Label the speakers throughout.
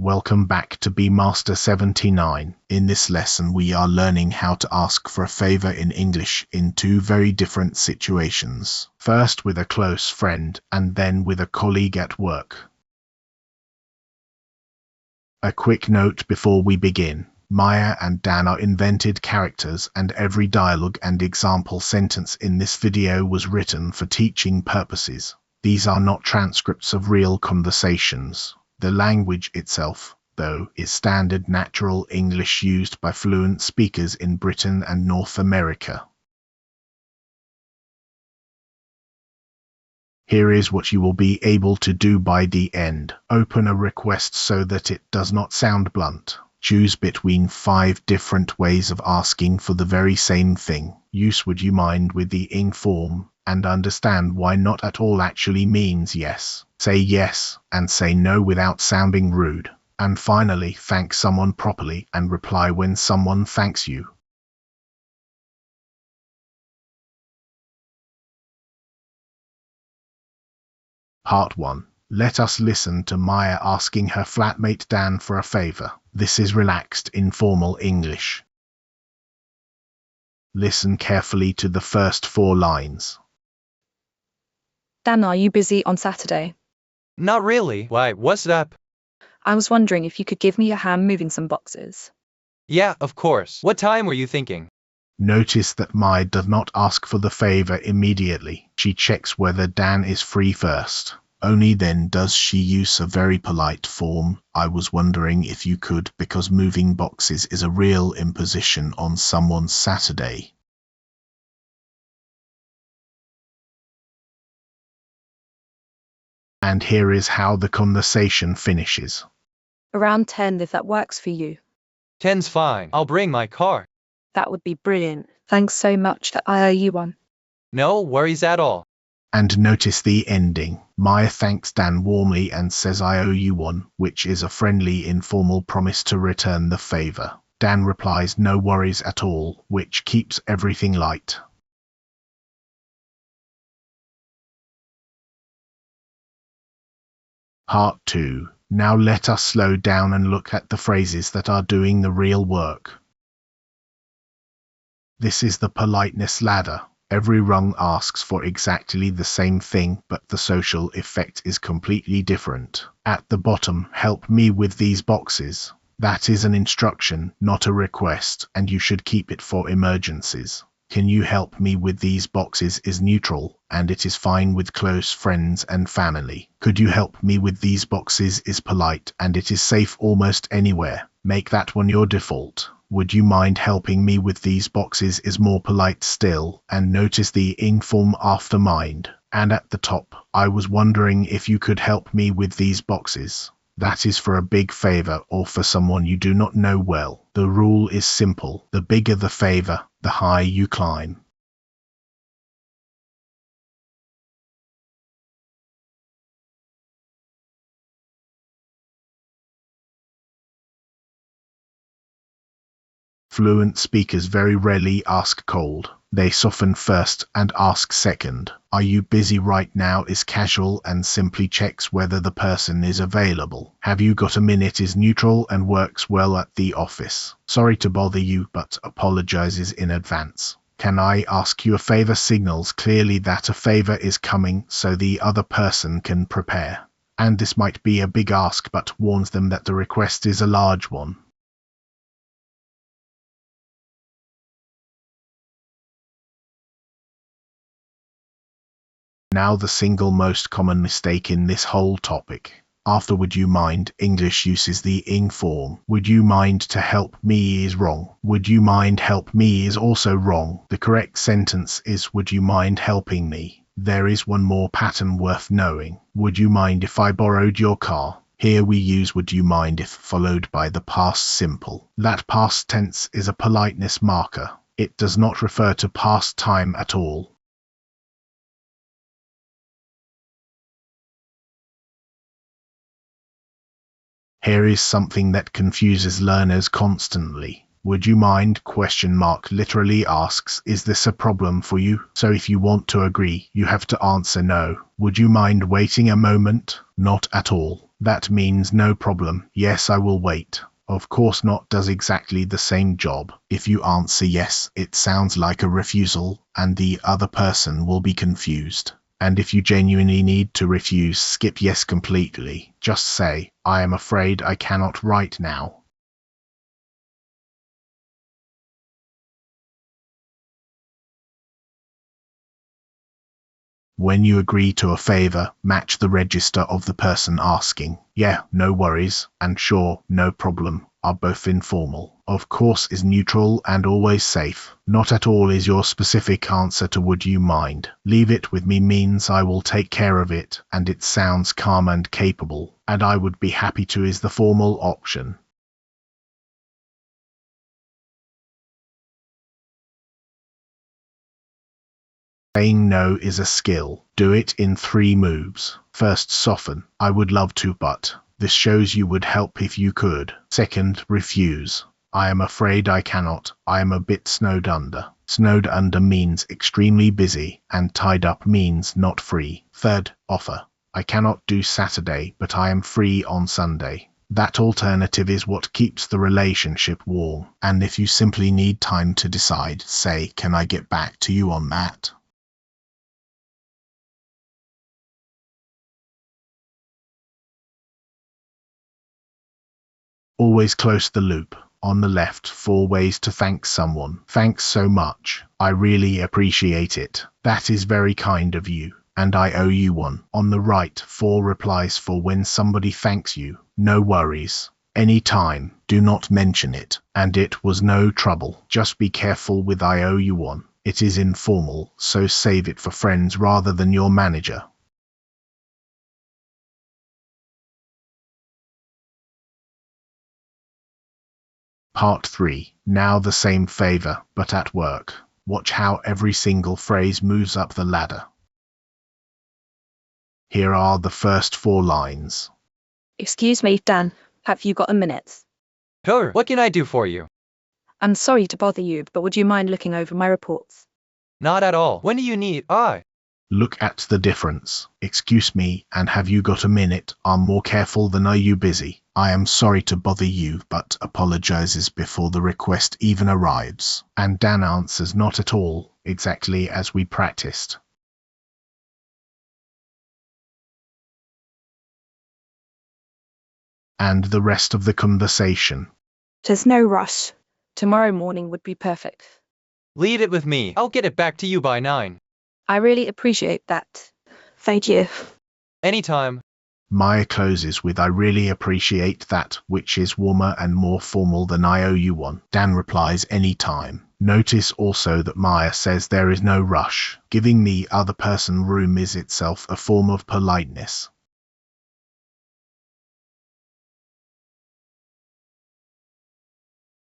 Speaker 1: Welcome back to B Master 79. In this lesson we are learning how to ask for a favor in English in two very different situations. First with a close friend and then with a colleague at work. A quick note before we begin. Maya and Dan are invented characters and every dialogue and example sentence in this video was written for teaching purposes. These are not transcripts of real conversations. The language itself, though, is standard natural English used by fluent speakers in Britain and North America. Here is what you will be able to do by the end. Open a request so that it does not sound blunt. Choose between 5 different ways of asking for the very same thing. Use would you mind with the ing form, and understand why not at all actually means yes. Say yes, and say no without sounding rude. And finally, thank someone properly and reply when someone thanks you. Part 1. Let us listen to Maya asking her flatmate Dan for a favor. This is relaxed, informal English. Listen carefully to the first 4 lines.
Speaker 2: Dan, are you busy on Saturday?
Speaker 3: Not really. Why, what's up?
Speaker 2: I was wondering if you could give me a hand moving some boxes.
Speaker 3: Yeah, of course. What time were you thinking?
Speaker 1: Notice that Maya does not ask for the favor immediately. She checks whether Dan is free first. Only then does she use a very polite form. I was wondering if you could, because moving boxes is a real imposition on someone's Saturday. And here is how the conversation finishes.
Speaker 2: Around 10 if that works for you.
Speaker 3: 10's fine. I'll bring my car.
Speaker 2: That would be brilliant. Thanks so much. I owe you one.
Speaker 3: No worries at all.
Speaker 1: And notice the ending. Maya thanks Dan warmly and says I owe you one, which is a friendly informal promise to return the favor. Dan replies no worries at all, which keeps everything light. Part 2. Now let us slow down and look at the phrases that are doing the real work. This is the politeness ladder. Every rung asks for exactly the same thing, but the social effect is completely different. At the bottom, help me with these boxes. That is an instruction, not a request, and you should keep it for emergencies. Can you help me with these boxes is neutral, and it is fine with close friends and family. Could you help me with these boxes is polite, and it is safe almost anywhere. Make that one your default. Would you mind helping me with these boxes is more polite still, and notice the ing form after mind. And at the top, I was wondering if you could help me with these boxes. That is for a big favor or for someone you do not know well. The rule is simple. The bigger the favor, the higher you climb. Fluent speakers very rarely ask cold. They soften first and ask second. Are you busy right now is casual and simply checks whether the person is available. Have you got a minute is neutral and works well at the office. Sorry to bother you, but apologizes in advance. Can I ask you a favor signals clearly that a favor is coming so the other person can prepare. And this might be a big ask but warns them that the request is a large one. Now the single most common mistake in this whole topic. After would you mind, English uses the ing form. Would you mind to help me is wrong. Would you mind help me is also wrong. The correct sentence is would you mind helping me. There is one more pattern worth knowing. Would you mind if I borrowed your car? Here we use would you mind if followed by the past simple. That past tense is a politeness marker. It does not refer to past time at all. Here is something that confuses learners constantly. Would you mind ? Literally asks, is this a problem for you? So if you want to agree, you have to answer no. Would you mind waiting a moment? Not at all. That means no problem. Yes, I will wait. Of course not does exactly the same job. If you answer yes, it sounds like a refusal, and the other person will be confused. And if you genuinely need to refuse, skip yes completely. Just say, I am afraid I cannot right now. When you agree to a favor, match the register of the person asking. Yeah, no worries, and sure, no problem, are both informal. Of course is neutral and always safe. Not at all is your specific answer to would you mind. Leave it with me means I will take care of it, and it sounds calm and capable, and I would be happy to is the formal option. Saying no is a skill. Do it in 3 moves. First, soften. I would love to, but. This shows you would help if you could. Second, refuse. I am afraid I cannot. I am a bit snowed under. Snowed under means extremely busy, and tied up means not free. Third, offer. I cannot do Saturday, but I am free on Sunday. That alternative is what keeps the relationship warm, and if you simply need time to decide, say, can I get back to you on that? Always close the loop. On the left, 4 ways to thank someone. Thanks so much. I really appreciate it. That is very kind of you. And I owe you one. On the right, 4 replies for when somebody thanks you. No worries. Anytime. Do not mention it. And it was no trouble. Just be careful with I owe you one. It is informal, so save it for friends rather than your manager. Part 3. Now the same favor, but at work. Watch how every single phrase moves up the ladder. Here are the first 4 lines.
Speaker 2: Excuse me, Dan. Have you got a minute?
Speaker 3: Sure, what can I do for you?
Speaker 2: I'm sorry to bother you, but would you mind looking over my reports?
Speaker 3: Not at all. When do you need?
Speaker 1: Look at the difference. Excuse me, and have you got a minute? I'm more careful than are you busy. I am sorry to bother you, but apologizes before the request even arrives. And Dan answers not at all, exactly as we practiced. And the rest of the conversation.
Speaker 2: There's no rush. Tomorrow morning would be perfect.
Speaker 3: Leave it with me. I'll get it back to you by 9.
Speaker 2: I really appreciate that. Thank you.
Speaker 3: Anytime.
Speaker 1: Maya closes with I really appreciate that, which is warmer and more formal than I owe you one. Dan replies anytime. Notice also that Maya says there is no rush. Giving the other person room is itself a form of politeness.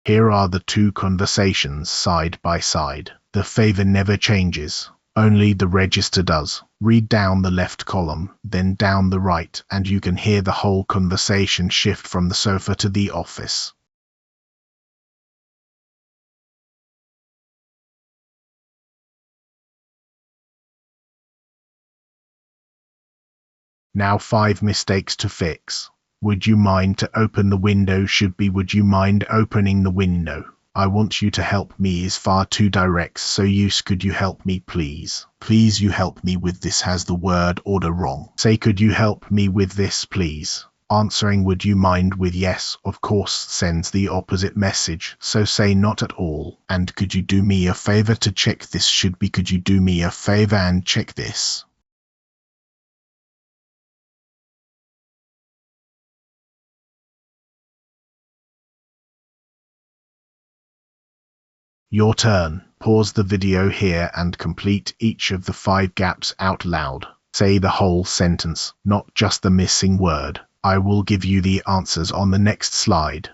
Speaker 1: Here are the 2 conversations side by side. The favor never changes. Only the register does. Read down the left column, then down the right, and you can hear the whole conversation shift from the sofa to the office. Now 5 mistakes to fix. Would you mind to open the window should be would you mind opening the window. I want you to help me is far too direct, so use could you help me please. Please you help me with this has the word order wrong. Say could you help me with this please. Answering would you mind with yes, of course, sends the opposite message, so say not at all. And could you do me a favor to check this should be could you do me a favor and check this. Your turn. Pause the video here and complete each of the 5 gaps out loud. Say the whole sentence, not just the missing word. I will give you the answers on the next slide.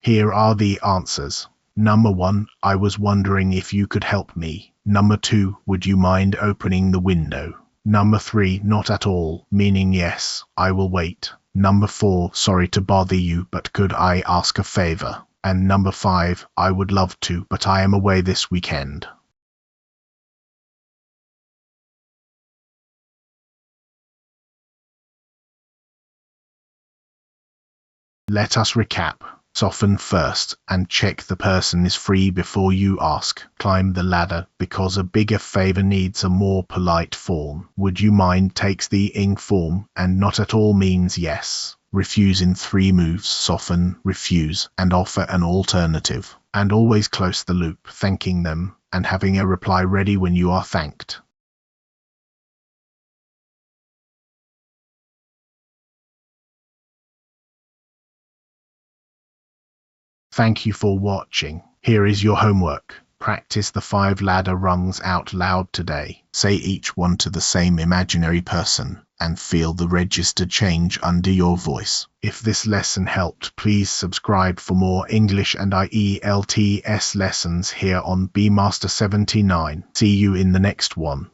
Speaker 1: Here are the answers. Number 1, I was wondering if you could help me. Number 2, would you mind opening the window? Number 3, not at all, meaning yes, I will wait. Number 4, sorry to bother you, but could I ask a favor? And number 5, I would love to, but I am away this weekend. Let us recap. Soften first and check the person is free before you ask. Climb the ladder because a bigger favor needs a more polite form. Would you mind takes the ing form, and not at all means yes. Refuse in 3 moves. Soften, refuse, and offer an alternative. And always close the loop, thanking them and having a reply ready when you are thanked. Thank you for watching. Here is your homework. Practice the 5 ladder rungs out loud today. Say each one to the same imaginary person and feel the register change under your voice. If this lesson helped, please subscribe for more English and IELTS lessons here on BMaster79. See you in the next one.